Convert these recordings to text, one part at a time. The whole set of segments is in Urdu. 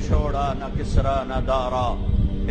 چھوڑا نہ کسرا نہ دارا،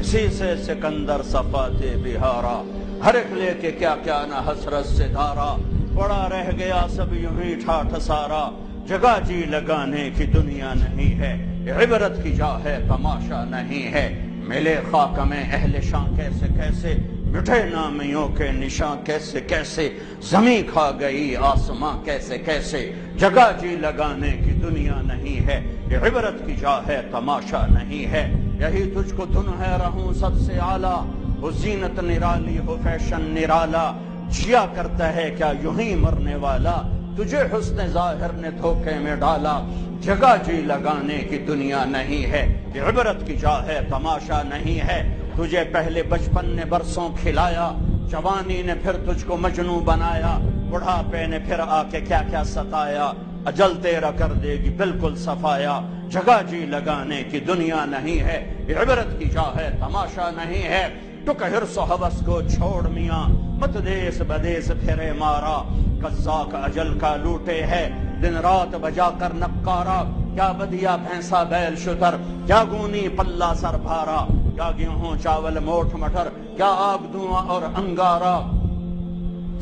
اسی سے سکندر صفاتے بہارا، ہر ایک لے کے کیا کیا نہ حسرت سے دھارا، پڑا رہ گیا سب یوں ہی ٹھاٹھ سارا، جگہ جی لگانے کی دنیا نہیں ہے، عبرت کی جا ہے تماشا نہیں ہے، ملے خاک میں اہل شاں کیسے کیسے، مٹھے نامیوں کے نشاں کیسے کیسے، زمین کھا گئی آسماں کیسے کیسے، جگہ جی لگانے کی دنیا نہیں ہے، عبرت کی جا ہے تماشا نہیں ہے، یہی تجھ کو دھن ہے رہوں سب سے اعلیٰ، وہ زینت نرالی ہو فیشن نرالا، جیا کرتا ہے کیا یوں ہی مرنے والا، تجھے حسن ظاہر نے دھوکے میں ڈالا، جگہ جی لگانے کی دنیا نہیں ہے، عبرت کی جا ہے تماشا نہیں ہے، تجھے پہلے بچپن نے برسوں کھلایا، جوانی نے پھر تجھ کو مجنوں بنایا، بڑھاپے نے پھر آ کے کیا کیا ستایا، اجل تیرا کر دے گی بالکل صفایا، جگہ جی لگانے کی دنیا نہیں ہے، عبرت کی جا ہے تماشا نہیں ہے، تو کہ حرص و حوث کو چھوڑ میاں، مت دیس بدیس پھرے مارا، قزاق اجل کا لوٹے ہے، دن رات بجا کر نقارا، کیا بدیا بھینسا بیل شتر، کیا گونی پلہ سر بھارا، کیا گیہوں چاول موٹھ مٹر، کیا آگ دھواں اور انگارا،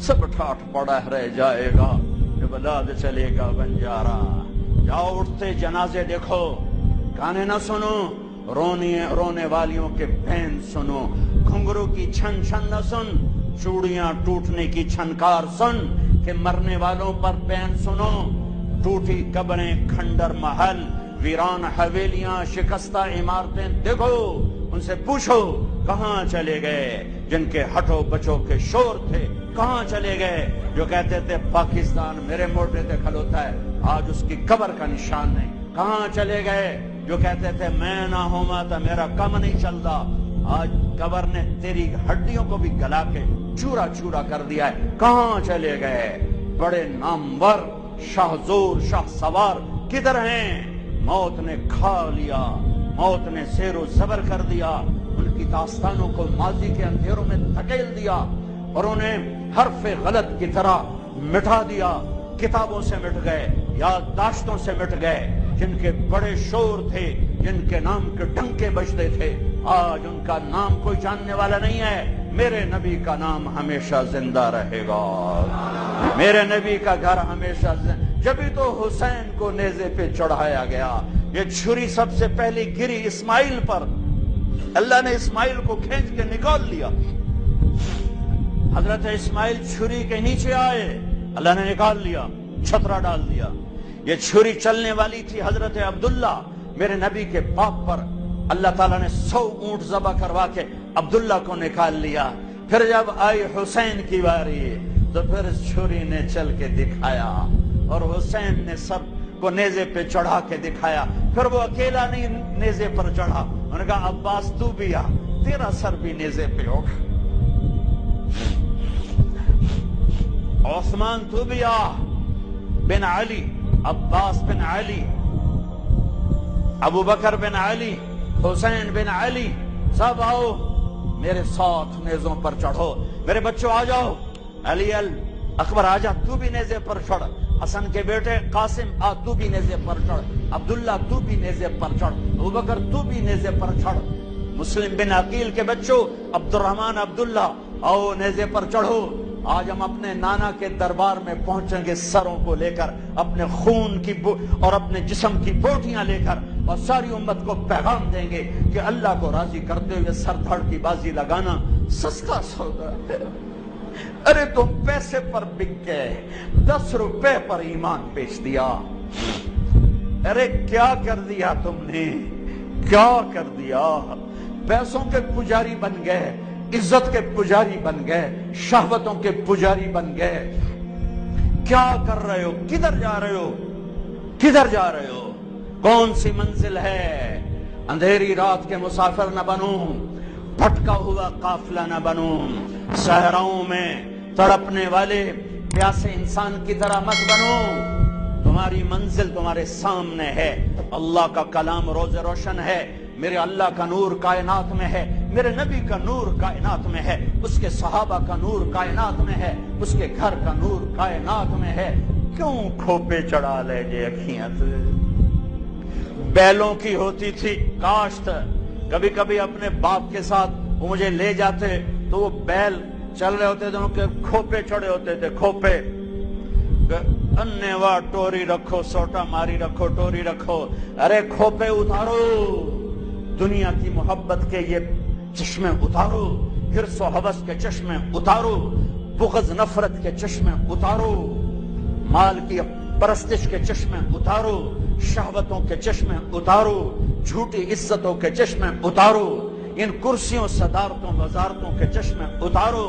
سب ٹھاٹھ پڑا رہ جائے گا، بلاد چلے گا بنجارا، جاؤ اٹھتے جنازے دیکھو، گانے نہ سنو، رونے والیوں کے بین سنو، گھنگرو کی چھن چھن نہ سن، چوڑیاں ٹوٹنے کی چھنکار سن، کہ مرنے والوں پر بین سنو، ٹوٹی قبریں کھنڈر محل، ویران حویلیاں شکستہ عمارتیں دیکھو، ان سے پوچھو کہاں چلے گئے جن کے ہٹو بچوں کے شور تھے، کہاں چلے گئے جو کہتے تھے پاکستان میرے موڈے پہ کھلوتا ہے، آج اس کی قبر کا نشان نہیں، کہاں چلے گئے جو کہتے تھے میں نہ ہوما تو میرا کم نہیں چلتا، آج قبر نے تیری ہڈیوں کو بھی گلا کے چورا چورا کر دیا ہے، کہاں چلے گئے بڑے نامور شاہ زور شاہ سوار کدھر ہیں، موت نے کھا لیا، موت نے زیر و زبر کر دیا، ان کی داستانوں کو ماضی کے اندھیروں میں دھکیل دیا اور انہیں حرف غلط کی طرح مٹا دیا، کتابوں سے مٹ گئے، یادداشتوں سے مٹ گئے، جن کے بڑے شور تھے، جن کے نام کے ڈنکے بجتے تھے، آج ان کا نام کوئی جاننے والا نہیں ہے، میرے نبی کا نام ہمیشہ زندہ رہے گا، میرے نبی کا گھر ہمیشہ زندہ، جبھی تو حسین کو نیزے پہ چڑھایا گیا، یہ چھری سب سے پہلی گری اسماعیل پر، اللہ نے اسماعیل کو کھینچ کے نکال لیا، حضرت اسماعیل چھری کے نیچے آئے، اللہ نے نکال لیا، چھترا ڈال دیا، یہ چھری چلنے والی تھی حضرت عبداللہ میرے نبی کے باپ پر، اللہ تعالیٰ نے 100 اونٹ ذبح کروا کے عبداللہ کو نکال لیا، پھر جب آئی حسین کی باری تو پھر چھری نے چل کے دکھایا اور حسین نے سب کو نیزے پہ چڑھا کے دکھایا، پھر وہ اکیلا نہیں نیزے پر چڑھا، انہوں نے کہا عباس تو بھی آ، تیرا سر بھی نیزے پہ اٹھ، عثمان تو بھی آ، بن علی، عباس بن علی، ابو بکر بن علی، حسین بن علی، سب آؤ میرے ساتھ نیزوں پر چڑھو، میرے بچوں آ جاؤ، علی اکبر آجا تو بھی نیزے پر چڑھ، حسن کے بیٹے قاسم آ تو بھی نیزے پر چڑھ، عبداللہ تو بھی نیزے پر چڑھ، ابو بکر تو بھی نیزے پر چڑھ، مسلم بن عقیل کے بچوں عبد الرحمن عبداللہ آؤ نیزے پر چڑھو، آج ہم اپنے نانا کے دربار میں پہنچیں گے سروں کو لے کر، اپنے خون کی اور اپنے جسم کی بوٹیاں لے کر، اور ساری امت کو پیغام دیں گے کہ اللہ کو راضی کرتے ہوئے سر دھڑ کی بازی لگانا سستا سودا ہے، ارے تم پیسے پر بک گئے، 10 روپے پر ایمان بیچ دیا، ارے کیا کر دیا تم نے، کیا کر دیا، پیسوں کے پجاری بن گئے، عزت کے پجاری بن گئے، شہوتوں کے پجاری بن گئے، کیا کر رہے ہو، کدھر جا رہے ہو، کدھر جا رہے ہو، کون سی منزل ہے، اندھیری رات کے مسافر نہ بنو، بھٹکا ہوا قافلہ نہ بنو، صحراؤں میں تڑپنے والے پیاسے انسان کی طرح مت بنو، تمہاری منزل تمہارے سامنے ہے، اللہ کا کلام روز روشن ہے، میرے اللہ کا نور کائنات میں ہے، میرے نبی کا نور کائنات میں ہے، اس کے صحابہ کا نور کائنات میں ہے، اس کے گھر کا نور کائنات میں ہے، کیوں کھوپے چڑھا لے جے اکھیاں سے، بیلوں کی ہوتی تھی کاشت. کبھی کبھی اپنے باپ کے ساتھ وہ مجھے لے جاتے تو وہ بیل چل رہے ہوتے تھے، ان کے کھوپے چڑھے ہوتے تھے، کھوپے. انیوا ٹوری رکھو، سوٹا ماری رکھو، ٹوری رکھو. ارے کھوپے اتارو، دنیا کی محبت کے یہ چشمے اتارو، حرص و حوث کے چشمے اتارو، بغض نفرت کے چشمے اتارو، مال کی پرستش کے چشمے اتارو، شہوتوں کے چشمے اتارو، جھوٹی عزتوں کے چشمے اتارو، ان کرسیوں صدارتوں وزارتوں کے چشمے اتارو،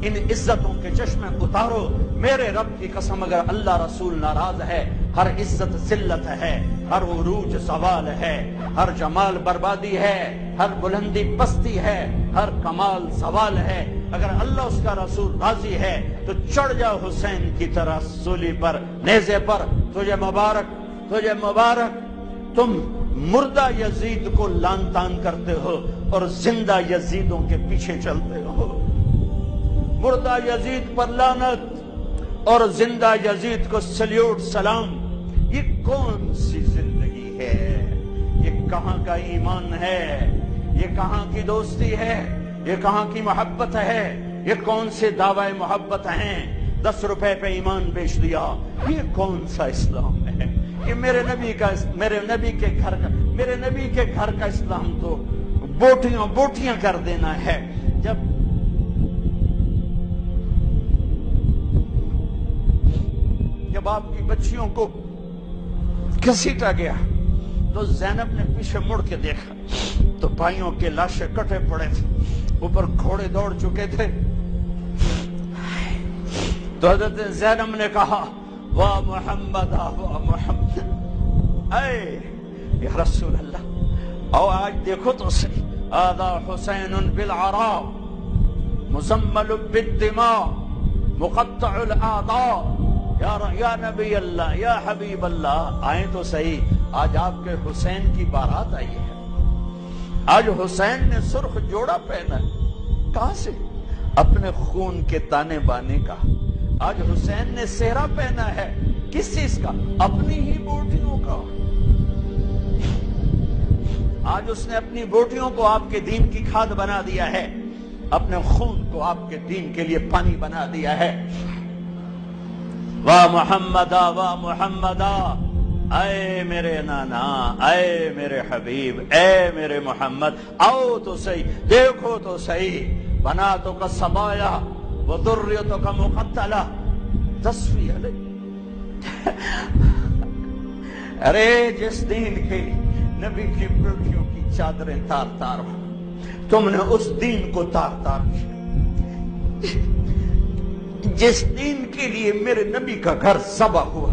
ان عزتوں کے چشمے اتارو. میرے رب کی قسم اگر اللہ رسول ناراض ہے، ہر عزت ذلت ہے، ہر عروج زوال ہے، ہر جمال بربادی ہے، ہر بلندی پستی ہے، ہر کمال زوال ہے. اگر اللہ اس کا رسول راضی ہے تو چڑھ جاؤ حسین کی طرح سولی پر، نیزے پر. تجھے مبارک، تجھے مبارک. تم مردہ یزید کو لان تان کرتے ہو اور زندہ یزیدوں کے پیچھے چلتے ہو. مردہ یزید پر لعنت اور زندہ یزید کو سلیوٹ سلام. یہ کون سی زندگی ہے؟ یہ کہاں کا ایمان ہے؟ یہ کہاں کی دوستی ہے؟ یہ کہاں کی محبت ہے؟ یہ کون سے دعوی محبت ہیں؟ 10 روپے پہ ایمان بیچ دیا. یہ کون سا اسلام ہے؟ یہ میرے نبی کے گھر کا اسلام تو بوٹیاں کر دینا ہے. جب آپ کی بچیوں کو گھسیٹا گیا تو زینب نے پیچھے مڑ کے دیکھا تو بھائیوں کے لاشیں کٹے پڑے تھے، اوپر گھوڑے دوڑ چکے تھے. تو حضرت زینب نے کہا واہ محمد، واہ محمد، اے یا رسول اللہ. او آج دیکھو تو صحیح، آذا حسین بالعراء مزمل بالدماء مقطع الاعضاء. یا نبی اللہ، یا حبیب اللہ، آئیں تو صحیح. آج آپ کے حسین کی بارات آئی ہے. آج حسین نے سرخ جوڑا پہنا ہے. کہاں سے؟ اپنے خون کے تانے بانے کا. آج حسین نے سہرا پہنا ہے. کس چیز کا؟ اپنی ہی بوٹیوں کا. آج اس نے اپنی بوٹیوں کو آپ کے دین کی کھاد بنا دیا ہے، اپنے خون کو آپ کے دین کے لیے پانی بنا دیا ہے. واہ محمدا، واہ محمدا، اے میرے نانا، اے میرے حبیب، اے میرے محمد. آؤ تو صحیح، دیکھو تو صحیح. بناتوں کا سبایا و ذریتوں کا مقتلہ تصفیہ. ارے جس دین کے نبی کی بیٹیوں کی چادریں تار تار ہو، تم نے اس دین کو تار تار کیا. جس دین کے لیے میرے نبی کا گھر ذبح ہوا،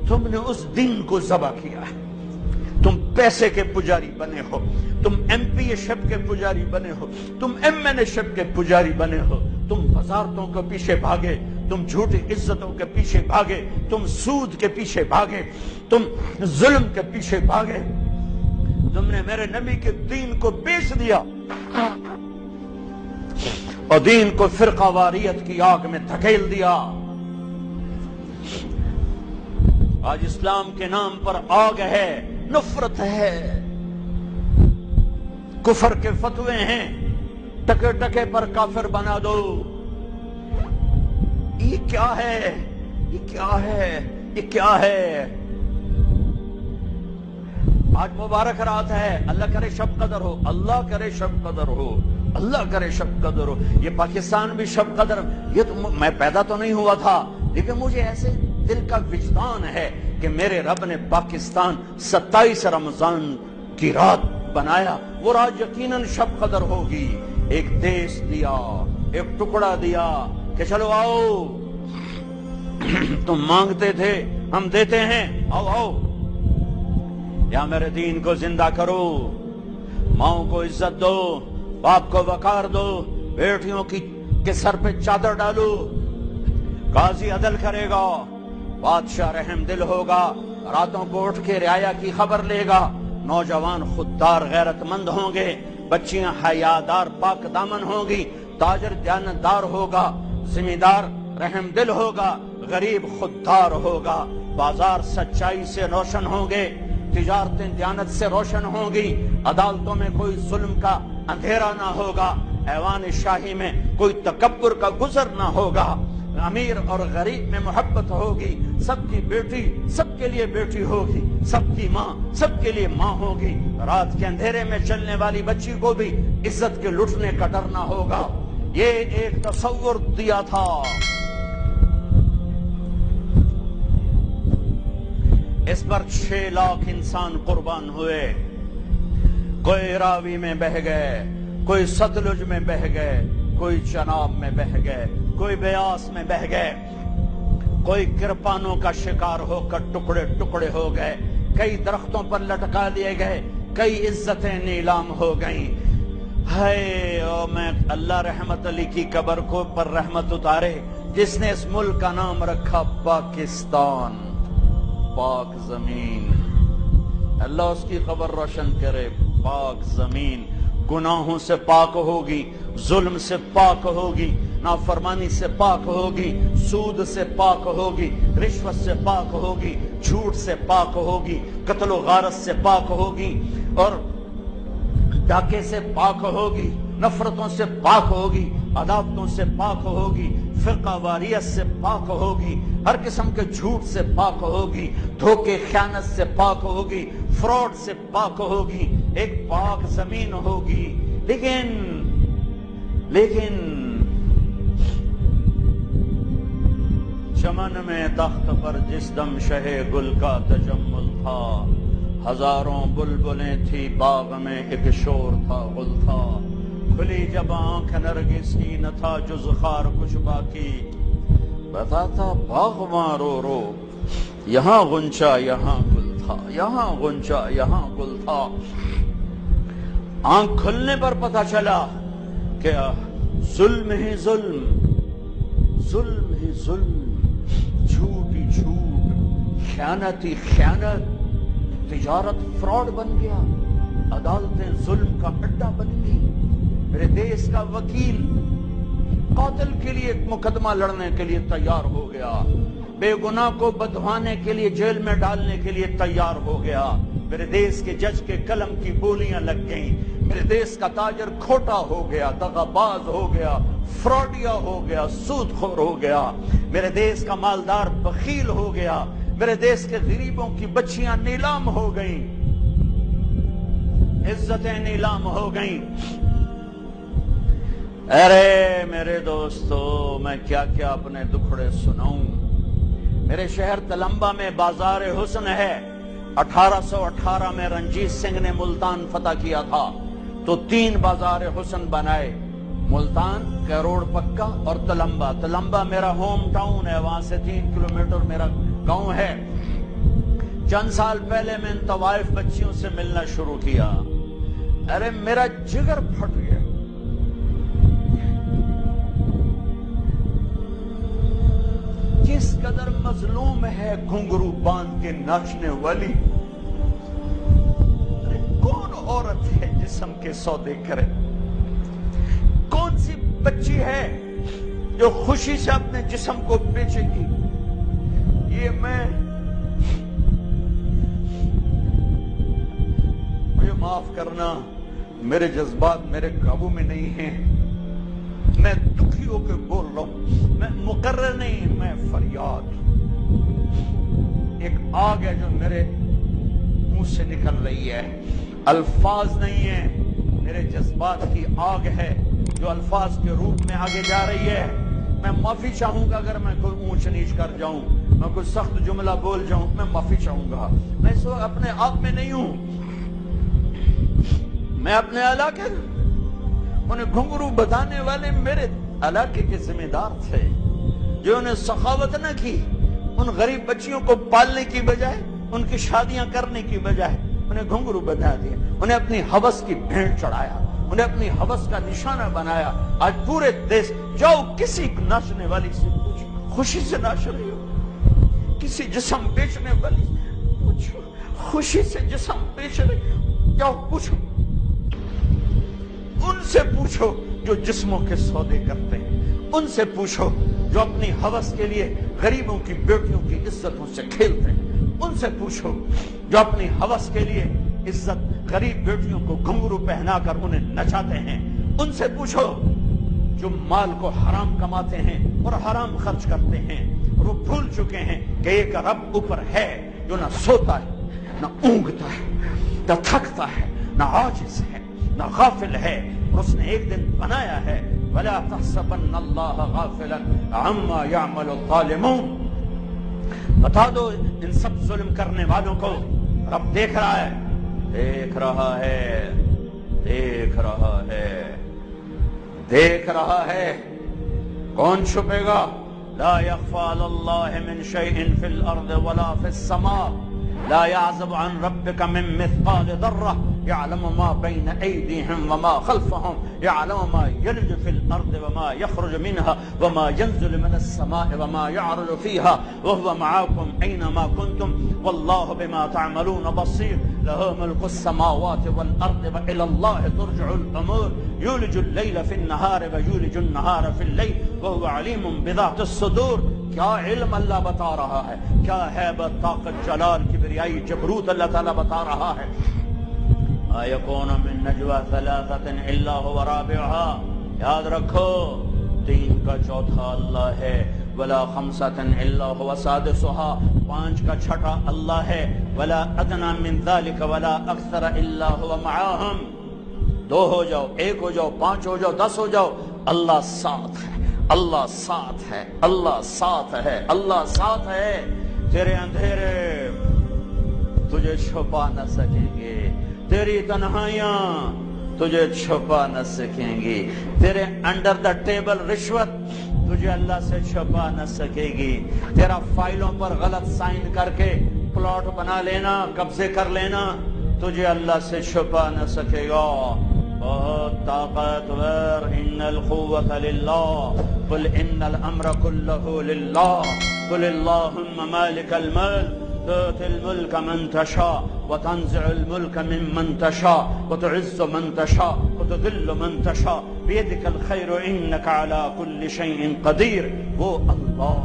تم نے اس دین کو ذبح کیا ہے. تم پیسے کے پجاری بنے ہو، تم ایم پی شپ کے پجاری بنے ہو، تم ایم این اے شپ کے پجاری بنے ہو. تم وزارتوں کے پیچھے بھاگے، تم جھوٹی عزتوں کے پیچھے بھاگے، تم سود کے پیچھے بھاگے، تم ظلم کے پیچھے بھاگے. تم نے میرے نبی کے دین کو بیچ دیا اور دین کو فرقہ واریت کی آگ میں دھکیل دیا. آج اسلام کے نام پر آگ ہے، نفرت ہے، کفر کے فتوے ہیں، ٹکے ٹکے پر کافر بنا دو. یہ کیا ہے؟ یہ کیا ہے؟ یہ کیا ہے؟ آج مبارک رات ہے، اللہ کرے شب قدر ہو، اللہ کرے شب قدر ہو، اللہ کرے شب قدر ہو. یہ پاکستان بھی شب قدر. یہ تو میں پیدا تو نہیں ہوا تھا، لیکن مجھے ایسے دل کا وجدان ہے کہ میرے رب نے پاکستان 27 رمضان کی رات بنایا. وہ رات یقیناً شب قدر ہوگی. ایک دیش دیا، ایک ٹکڑا دیا کہ چلو آؤ، تم مانگتے تھے ہم دیتے ہیں، آؤ آؤ، یا میرے دین کو زندہ کرو. ماؤں کو عزت دو، باپ کو وقار دو، بیٹیوں کے سر پہ چادر ڈالو. قاضی عدل کرے گا، بادشاہ رحم دل ہوگا، راتوں کو اٹھ کے رعایا کی خبر لے گا. نوجوان خوددار غیرت مند ہوں گے، بچیاں حیادار پاک دامن ہوں گی، تاجر دیانتدار ہوگا، زمیندار رحم دل ہوگا، غریب خوددار ہوگا. بازار سچائی سے روشن ہوں گے، تجارتیں دیانت سے روشن ہوں گی، عدالتوں میں کوئی ظلم کا اندھیرا نہ ہوگا، ایوان شاہی میں کوئی تکبر کا گزر نہ ہوگا، امیر اور غریب میں محبت ہوگی، سب کی بیٹی سب کے لیے بیٹی ہوگی، سب کی ماں سب کے لیے ماں ہوگی، رات کے اندھیرے میں چلنے والی بچی کو بھی عزت کے لٹنے کا ڈر نہ ہوگا۔ یہ ایک تصور دیا تھا۔ اس پر 6 لاکھ انسان قربان ہوئے، کوئی راوی میں بہہ گئے، کوئی ستلج میں بہہ گئے، کوئی چناب میں بہہ گئے، کوئی بیاس میں بہہ گئے، کوئی کرپانوں کا شکار ہو کر ٹکڑے ٹکڑے ہو گئے، کئی درختوں پر لٹکا دیے گئے، کئی عزتیں نیلام ہو گئیں۔ ہائے او میں اللہ رحمت علی کی قبر کو پر رحمت اتارے، جس نے اس ملک کا نام رکھا پاکستان، پاک زمین، اللہ اس کی قبر روشن کرے۔ پاک زمین گناہوں سے پاک ہوگی، ظلم سے پاک ہوگی، نافرمانی سے پاک ہوگی، سود سے پاک ہوگی، رشوت سے پاک ہوگی، جھوٹ سے پاک ہوگی، قتل و غارت سے پاک ہوگی، اور ڈاکے سے پاک ہوگی، نفرتوں سے پاک ہوگی، عداوتوں سے پاک ہوگی، فرقہ واریت سے پاک ہوگی، ہر قسم کے جھوٹ سے پاک ہوگی، دھوکے خیانت سے پاک ہوگی، فراڈ سے پاک ہوگی، ایک پاک زمین ہوگی۔ لیکن چمن میں تخت پر جس دم شہ گل کا تجمل تھا، ہزاروں بلبلیں تھی باغ میں ایک شور تھا غل تھا، کھلی جب آنکھ نرگس کی نہ تھا جز خار کچھ باقی، بتاتا باغ ماں رو رو یہاں غنچہ یہاں گل تھا، یہاں غنچہ یہاں گل تھا۔ آنکھ کھلنے پر پتہ چلا کہ ظلم ہی ظلم، ظلم ہی ظلم، جھوٹ ہی جھوٹ، خیانت ہی خیانت، تجارت فراڈ بن گیا، عدالتیں ظلم کا اڈا بن گئی۔ میرے دیش کا وکیل قاتل کے لیے ایک مقدمہ لڑنے کے لیے تیار ہو گیا، بے گناہ کو بدھوانے کے لیے جیل میں ڈالنے کے لیے تیار ہو گیا۔ میرے دیش کے جج کے قلم کی بولیاں لگ گئیں، میرے دیش کا تاجر کھوٹا ہو گیا، دغا باز ہو گیا، فراڈیا ہو گیا، سود خور ہو گیا، میرے دیش کا مالدار بخیل ہو گیا، میرے دیش کے غریبوں کی بچیاں نیلام ہو گئیں، عزتیں نیلام ہو گئیں۔ ارے میرے دوستو، میں کیا کیا اپنے دکھڑے سناؤں۔ میرے شہر تلمبا میں بازار حسن ہے۔ 1818 میں رنجیت سنگھ نے ملتان فتح کیا تھا تو 3 بازار حسن بنائے، ملتان، کیروڑ پکا اور تلمبا۔ تلمبا میرا ہوم ٹاؤن ہے، وہاں سے 3 کلومیٹر میرا گاؤں ہے۔ چند سال پہلے میں ان طوائف بچیوں سے ملنا شروع کیا، ارے میرا جگر پھٹ گیا۔ کس قدر مظلوم ہے گھنگرو باندھ کے ناچنے والی، کون عورت ہے جسم کے سودے کرے، کون سی بچی ہے جو خوشی سے اپنے جسم کو بیچے گی۔ یہ مجھے معاف کرنا، میرے جذبات میرے قابو میں نہیں ہیں، میں دکھی ہو کے بول رہا ہوں، میں مقرر نہیں، میں فریاد۔ ایک آگ ہے جو میرے منہ سے نکل رہی ہے، الفاظ نہیں ہیں، میرے جذبات کی آگ ہے جو الفاظ کے روپ میں آگے جا رہی ہے۔ میں معافی چاہوں گا اگر میں کوئی اونچ نیچ کر جاؤں، میں کوئی سخت جملہ بول جاؤں، میں معافی چاہوں گا۔ میں اس وقت اپنے آپ میں نہیں ہوں، میں اپنے علاقے، انہیں گھنگرو بتانے والے میرے علاقے کے ذمہ دار تھے، جو انہیں سخاوت نہ کی، ان غریب بچیوں کو پالنے کی بجائے، ان کی شادیاں کرنے کی بجائے انہیں گھنگرو بتا دیا، انہیں اپنی ہوس کی بھینٹ چڑھایا، انہیں اپنی ہوس کا نشانہ بنایا۔ آج پورے دیش جاؤ کسی ناچنے والی سے پوچھو، خوشی سے ناچ رہی ہو، کسی جسم بیچنے والی سے پوچھو، خوشی سے جسم بیچ رہی، جاؤ پوچھو، ان سے پوچھو جو جسموں کے سودے کرتے ہیں، ان سے پوچھو جو اپنی ہوس کے لیے غریبوں کی بیٹیوں کی عزتوں سے کھیلتے ہیں، ان سے پوچھو جو اپنی ہوس کے لیے عزت غریب بیٹیوں کو گھنگرو پہنا کر انہیں نچاتے ہیں، ان سے پوچھو جو مال کو حرام کماتے ہیں اور حرام خرچ کرتے ہیں، اور وہ بھول چکے ہیں کہ ایک رب اوپر ہے جو نہ سوتا ہے، نہ اونگتا ہے، نہ تھکتا ہے، نہ عاجز ہے، نہ غافل ہے، اور اس نے ایک دن بنایا ہے۔ وَلَا تَحْسَبَنَّ اللَّهَ غَافِلًا عَمَّا يَعْمَلُ الظَّالِمُونَ۔ بتا دو ان سب ظلم کرنے والوں کو رب دیکھ رہا ہے، دیکھ رہا ہے، دیکھ رہا ہے، دیکھ رہا ہے۔ کون چھپے گا؟ لا يخفى على الله من شيء في الأرض ولا في السماء، لا يعزب عن ربك من مثقال ذرة، يعلم ما بين أيديهم وما خلفهم، يعلم ما يلج في الأرض وما يخرج منها وما ينزل من السماء وما يعرج فيها، وهو معاكم أينما كنتم والله بما تعملون بصير، له ملك السماوات والأرض وإلى الله ترجع الأمور، يولج الليل في النهار ويولج النهار في الليل وهو عليم بذات الصدور۔ کیا علم اللہ بتا رہا ہے، کیا ہیبت، طاقت، جلال، کبریائی، جبروت اللہ تعالیٰ بتا رہا ہے۔ يكون من نجوى ثلاثة إلا هو رابعها، یاد رکھو تین کا چوتھا اللہ ہے، ولا خمسة إلا هو سادسها، پانچ کا چھٹا اللہ ہے، ولا أدنى من ذلك ولا أكثر إلا هو معاهم، دو ہو جاؤ، ایک ہو جاؤ، پانچ ہو جاؤ، 10 ہو جاؤ، اللہ ساتھ ہے، اللہ ساتھ ہے، اللہ ساتھ ہے، اللہ ساتھ ہے۔ تیرے اندھیرے تجھے چھپا نہ سکیں گے، تیری تنہائیاں تجھے چھپا نہ سکیں گی، تیرے انڈر دا ٹیبل رشوت تجھے اللہ سے چھپا نہ سکے گی، تیرا فائلوں پر غلط سائن کر کے پلاٹ بنا لینا، قبضے کر لینا تجھے اللہ سے چھپا نہ سکے گا۔ بہت طاقتور، ان القوت للہ، قل ان الامر كله للہ، قل اللہم مالک الملک تؤتي الملك من تشاء وتنزع الملك ممن تشاء وتعز من تشاء وتذل من تشاء بيدك الخير انك على كل شيء قدير۔ وہ اللہ،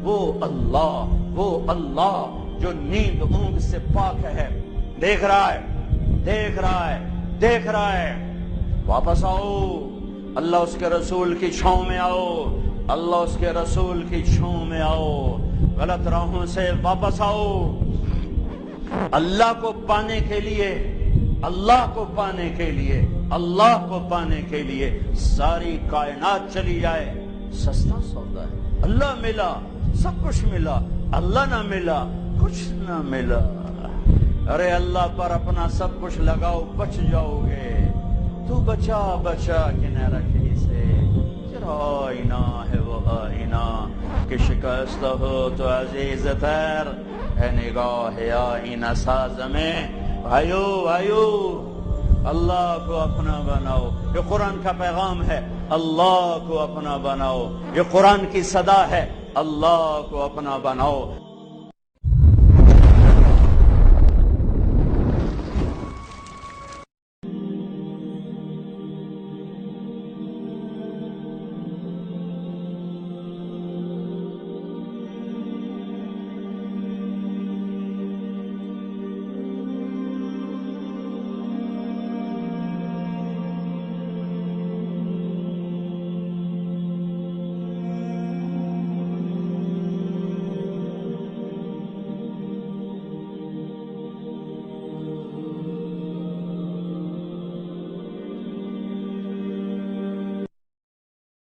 وہ اللہ، وہ اللہ جو نیند اونگ سے پاک ہے، دیکھ رہا ہے، دیکھ رہا ہے، دیکھ رہا ہے۔ واپس آؤ، اللہ اس کے رسول کی چھاؤں میں آؤ، اللہ اس کے رسول کی چھاؤں میں آؤ، غلط راہوں سے واپس آؤ۔ اللہ کو پانے کے لیے، اللہ کو پانے کے لیے، اللہ کو پانے کے لیے ساری کائنات چلی جائے، سستا سودا ہے۔ اللہ ملا، سب کچھ ملا، اللہ نہ ملا، کچھ نہ ملا۔ ارے اللہ پر اپنا سب کچھ لگاؤ، بچ جاؤ گے۔ تو بچا بچا کے نہ رکھے سے، تیرا آئینہ ہے وہ آئینہ کہ شکست ہو تو عزیز تر ہے نگاہ آئینہ ساز میں۔ بھائیو بھائیو، اللہ کو اپنا بناؤ، یہ قرآن کا پیغام ہے، اللہ کو اپنا بناؤ، یہ قرآن کی صدا ہے، اللہ کو اپنا بناؤ۔